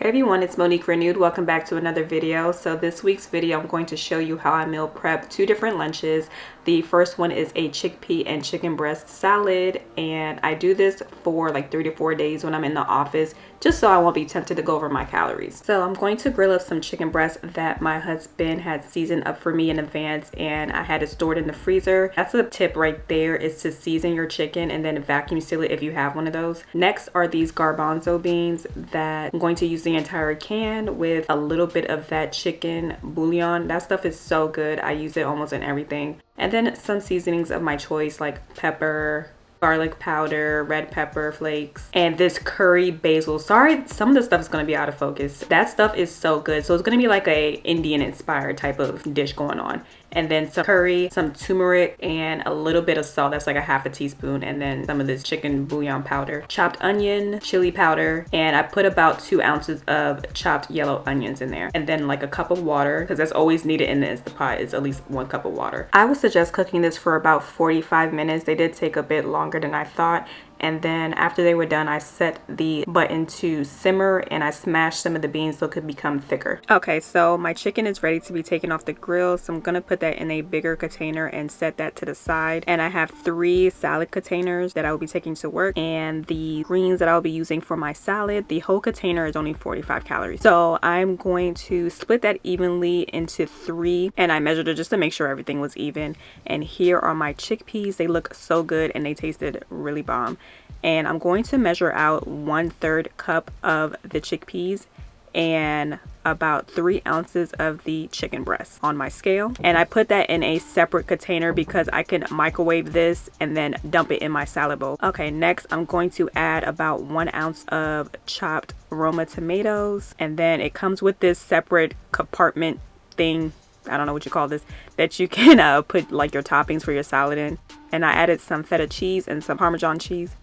Hey everyone, it's Monique Renewed. Welcome back to another video. So this week's video, I'm going to show you how I meal prep two different lunches. The first one is a chickpea and chicken breast salad, and I do this for like 3 to 4 days when I'm in the office, just so I won't be tempted to go over my calories. So I'm going to grill up some chicken breast that my husband had seasoned up for me in advance, and I had it stored in the freezer. That's a tip right there, is to season your chicken and then vacuum seal it if you have one of those. Next are these garbanzo beans that I'm going to use the entire can with a little bit of that chicken bouillon. That stuff is so good. I use it almost in everything. And then some seasonings of my choice like pepper, garlic powder, red pepper flakes, and this curry basil. Sorry, some of the stuff is going to be out of focus. That stuff is so good. So it's going to be like a Indian inspired type of dish going on. And then some curry, some turmeric, and a little bit of salt. That's like a half a teaspoon. And then some of this chicken bouillon powder, chopped onion, chili powder, and I put about 2 ounces of chopped yellow onions in there. And then like a cup of water, because that's always needed in this. The pot is at least 1 cup of water. I would suggest cooking this for about 45 minutes. They did take a bit longer than I thought. And then after they were done, I set the button to simmer and I smashed some of the beans so it could become thicker. Okay, so my chicken is ready to be taken off the grill. So I'm gonna put that in a bigger container and set that to the side. And I have 3 salad containers that I will be taking to work. And the greens that I'll be using for my salad, the whole container is only 45 calories. So I'm going to split that evenly into 3. And I measured it just to make sure everything was even. And here are my chickpeas. They look so good and they tasted really bomb. And I'm going to measure out 1/3 cup of the chickpeas and about 3 ounces of the chicken breast on my scale. And I put that in a separate container because I can microwave this and then dump it in my salad bowl. Okay, next I'm going to add about 1 ounce of chopped Roma tomatoes. And then it comes with this separate compartment thing, I don't know what you call this, that you can put like your toppings for your salad in. And I added some feta cheese and some Parmesan cheese.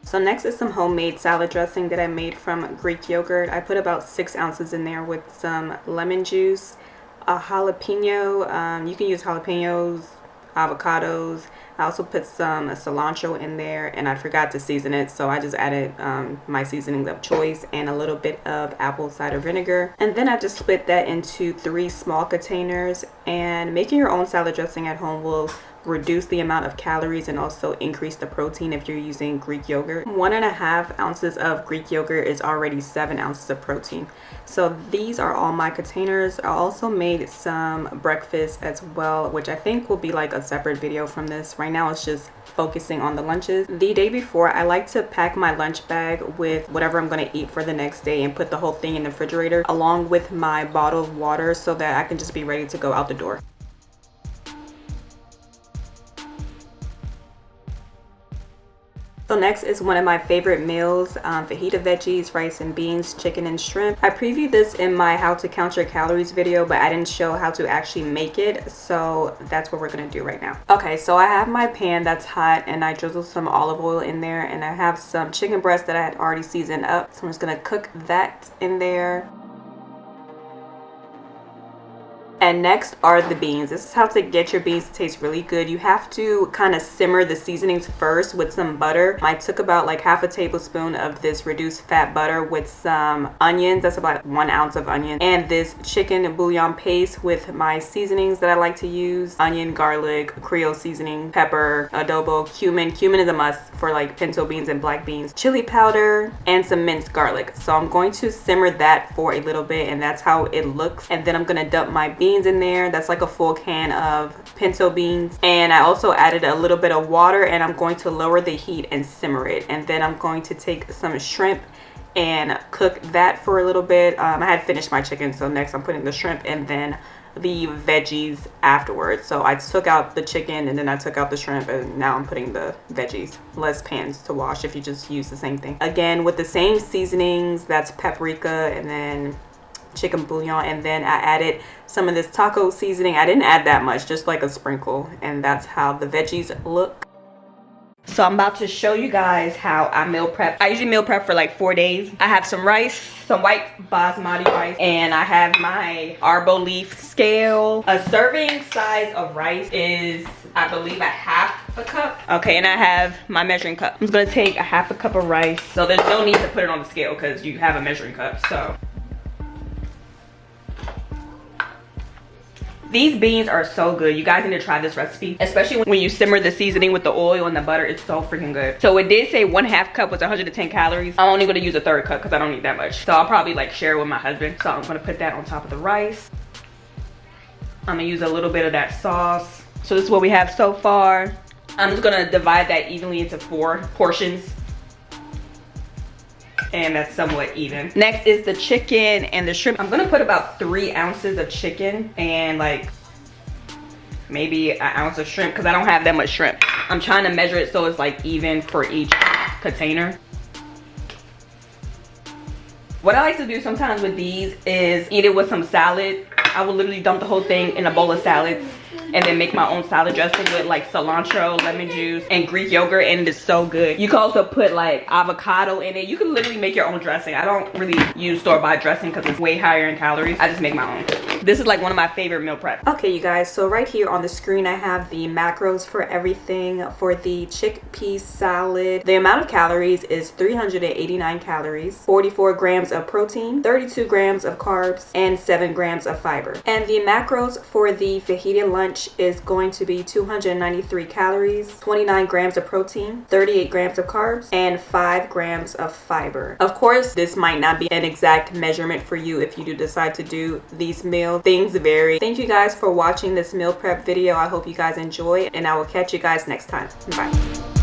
So next is some homemade salad dressing that I made from Greek yogurt. I put about 6 ounces in there with some lemon juice, a jalapeno. You can use jalapenos, avocados. I also put some cilantro in there, and I forgot to season it, so I just added my seasonings of choice and a little bit of apple cider vinegar. And then I just split that into 3 small containers. And making your own salad dressing at home will reduce the amount of calories and also increase the protein if you're using Greek yogurt. 1.5 ounces of Greek yogurt is already 7 ounces of protein. So these are all my containers. I also made some breakfast as well, which I think will be like a separate video from this. Right now it's just focusing on the lunches. The day before, I like to pack my lunch bag with whatever I'm going to eat for the next day and put the whole thing in the refrigerator along with my bottle of water so that I can just be ready to go out the door. So next is one of my favorite meals, fajita veggies, rice and beans, chicken and shrimp. I previewed this in my how to count your calories video, but I didn't show how to actually make it. So that's what we're gonna do right now. Okay, so I have my pan that's hot and I drizzled some olive oil in there, and I have some chicken breast that I had already seasoned up. So I'm just gonna cook that in there. And next are the beans. This is how to get your beans to taste really good. You have to kind of simmer the seasonings first with some butter. I took about like half a tablespoon of this reduced fat butter with some onions. That's about 1 ounce of onion. And this chicken bouillon paste with my seasonings that I like to use. Onion, garlic, Creole seasoning, pepper, adobo, cumin. Cumin is a must for like pinto beans and black beans. Chili powder, and some minced garlic. So I'm going to simmer that for a little bit, and that's how it looks. And then I'm gonna dump my beans in there. That's like a full can of pinto beans, and I also added a little bit of water, and I'm going to lower the heat and simmer it. And then I'm going to take some shrimp and cook that for a little bit. I had finished my chicken, so next I'm putting the shrimp and then the veggies afterwards. So I took out the chicken and then I took out the shrimp, and now I'm putting the veggies. Less pans to wash if you just use the same thing. Again, with the same seasonings, that's paprika and then chicken bouillon, and then I added some of this taco seasoning. I didn't add that much, just like a sprinkle, and that's how the veggies look. So I'm about to show you guys how I meal prep. I usually meal prep for like 4 days. I have some rice, some white basmati rice, and I have my arbo leaf scale. A serving size of rice is, I believe, a half a cup. Okay, and I have my measuring cup. I'm just gonna take a half a cup of rice. So there's no need to put it on the scale because you have a measuring cup. So these beans are so good. You guys need to try this recipe, especially when you simmer the seasoning with the oil and the butter. It's so freaking good. So it did say 1/2 cup was 110 calories. I'm only gonna use a 1/3 cup because I don't need that much. So I'll probably like share it with my husband. So I'm gonna put that on top of the rice. I'm gonna use a little bit of that sauce. So this is what we have so far. I'm just gonna divide that evenly into 4 portions. And that's somewhat even. Next is the chicken and the shrimp. I'm gonna put about 3 ounces of chicken and like maybe an ounce of shrimp because I don't have that much shrimp. I'm trying to measure it so it's like even for each container. What I like to do sometimes with these is eat it with some salad. I will literally dump the whole thing in a bowl of salad and then make my own salad dressing with like cilantro, lemon juice, and Greek yogurt, and it is so good. You can also put like avocado in it. You can literally make your own dressing. I don't really use store-bought dressing because it's way higher in calories. I just make my own. This is like one of my favorite meal preps. Okay, you guys, so right here on the screen I have the macros for everything. For the chickpea salad, the amount of calories is 389 calories, 44 grams of protein, 32 grams of carbs, and 7 grams of fiber. And the macros for the fajita lunch is going to be 293 calories, 29 grams of protein, 38 grams of carbs, and 5 grams of fiber. Of course, this might not be an exact measurement for you if you do decide to do these meals. Things vary. Thank you guys for watching this meal prep video. I hope you guys enjoy, and I will catch you guys next time. Bye.